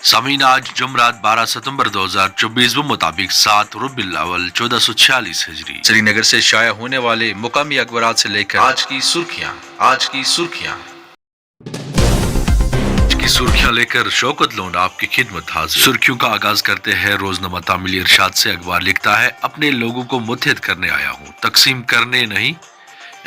सामीन आज जुमरात 12 सितंबर 2024 मुताबिक 7 रबीउल अव्वल 1446 हिजरी श्रीनगर से शाया होने वाले मुकामी अखबारात से लेकर आज की सुर्खियां लेकर शौकत लोन आपकी खिदमत हाजिर। सुर्खियों का आगाज करते हैं रोजनामा तामिल इरशाद से। अखबार लिखता है, अपने लोगों को मुत्तहिद करने आया हूँ, तकसीम करने नहीं।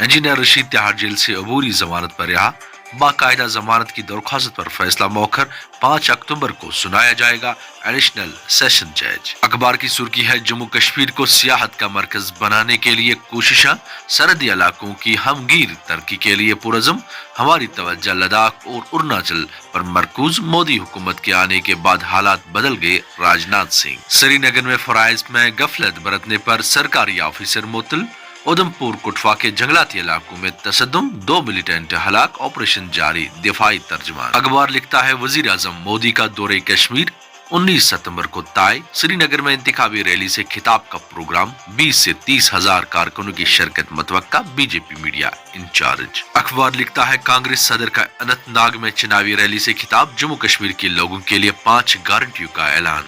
इंजीनियर रशीद तिहाड़ जेल से अबूरी जमानत पर रिहा। बाकायदा जमानत की दरख्वास्त पर फैसला मौखर 5 अक्टूबर को सुनाया जाएगा। एडिशनल सेशन जज। अखबार की सुर्खी है, जम्मू कश्मीर को सियाहत का मरकज बनाने के लिए कोशिशें, सरहदी इलाकों की हमगीर तरक्की के लिए पुरज़म, हमारी तवज्जो लद्दाख और अरुणाचल पर मरकूज। मोदी हुकूमत के आने के बाद हालात बदल गए। राजनाथ सिंह। श्रीनगर में फराइज में गफलत बरतने पर सरकारी ऑफिसर मुअत्तल। उधमपुर कुटवा के जंगलाती इलाकों में तसद्दुम, 2 मिलिटेंट हलाक, ऑपरेशन जारी। दिफाई तर्जुमान। अखबार लिखता है, वजीर आजम मोदी का दौरे कश्मीर 19 सितंबर को तय। श्रीनगर में इंतखाबी रैली से खिताब का प्रोग्राम। 20 से 30 हजार कारकुनों की शिरकत मुतवक्का। BJP media in charge. अखबार लिखता है, कांग्रेस सदर का अनंतनाग में चुनावी रैली से खिताब। जम्मू कश्मीर के लोगों के लिए 5 गारंटियों का ऐलान।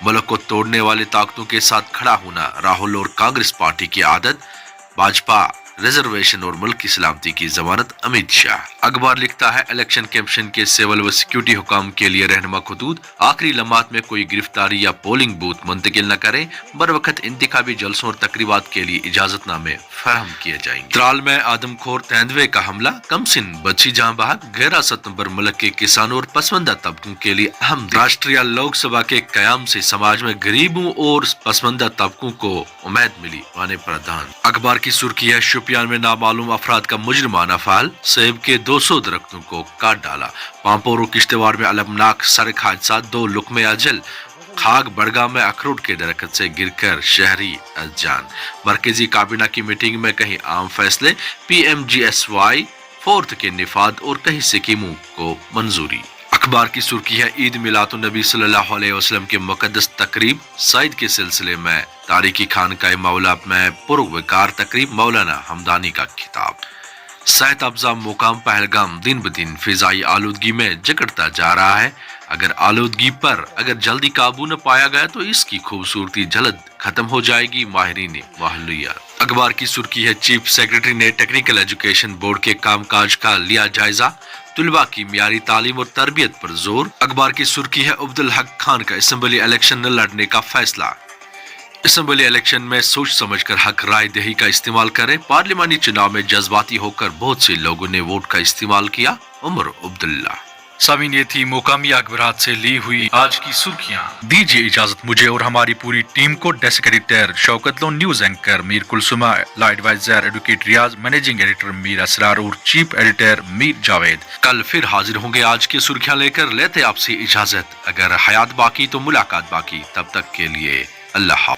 मुल्क को तोड़ने वाले ताकतों के साथ खड़ा होना राहुल और कांग्रेस पार्टी की आदत। भाजपा रिजर्वेशन और मुल्क की सलामती की जमानत। अमित शाह। अखबार लिखता है, इलेक्शन कमीशन के सिविल व सिक्योरिटी हुकाम के लिए रहनुमा खतूत। आखिरी लम्हात में कोई गिरफ्तारी या पोलिंग बूथ मुंतकिल न करें। बर वक्त इंतखाबी जलसों और तकरीबात के लिए इजाजतनामे फराहम किए जाएंगे। त्राल में आदमखोर तेंदुए का हमला, कमसिन बच्ची जहां बहक। 11 सितंबर मुल्क के किसानों और पसमंदा तबकों के लिए अहम। राष्ट्रीय लोकसभा के कयाम से समाज में गरीबों और पसमंदा तबकों को उम्मीद मिली। माने प्रधान। अखबार की सुर्खी है, शोपियान में नामालूम अफराद का मुजरिमाना फाल। सेब के 200 दरख्तों को काट डाला। पांपोर और किश्तवाड़ में अलमनाक सड़क हादसा, 2 लुकमे अजल। खाग बड़गाम में अखरोट के दरख्त से गिरकर शहरी जान। मरकजी काबीना की मीटिंग में कहीं आम फैसले। PMGSY 4th के निफाद और कहीं स्कीमों को मंजूरी। अखबार की सुर्खी है, ईद मिलादुन्नबी सल्लल्लाहु अलैहि वसल्लम के मुकद्दस तकरीब। सईद के सिलसिले में तारीखी खानकाए मौला में पुरवकार तकरीब। मौलाना हमदानी का खिताब। सेहत अफजा मुकाम पहलगाम दिन ब दिन फिजाई आलूदगी में जकड़ता जा रहा है। अगर आलूदगी पर जल्दी काबू न पाया गया तो इसकी खूबसूरती जल्द खत्म हो जाएगी। माहिरीन माहौलियात। अखबार की सुर्खी है, चीफ सेक्रेटरी ने टेक्निकल एजुकेशन बोर्ड के कामकाज का लिया जायजा। तुलबा की मियारी तालीम और तरबियत पर जोर। अखबार की सुर्खी है, अब्दुल हक खान का असेंबली इलेक्शन न लड़ने का फैसला। असेंबली इलेक्शन में सोच समझकर हक राय दही का इस्तेमाल करें। पार्लिमानी चुनाव में जज्बाती होकर बहुत से लोगों ने वोट का इस्तेमाल किया। उमर अब्दुल्ला। सामीन, ये थी मुकामी अखबारात से ली हुई आज की सुर्खियां। दीजिए इजाजत मुझे और हमारी पूरी टीम को। Desk editor Shaukat Lone, news anchor Mir Kulsuma, law adviser advocate Riyaz, managing editor Mir Asrar और चीफ एडिटर मीर जावेद। कल फिर हाजिर होंगे आज की सुर्खियां लेकर। लेते आपसे इजाजत। अगर हयात बाकी तो मुलाकात बाकी। तब तक के लिए अल्लाह।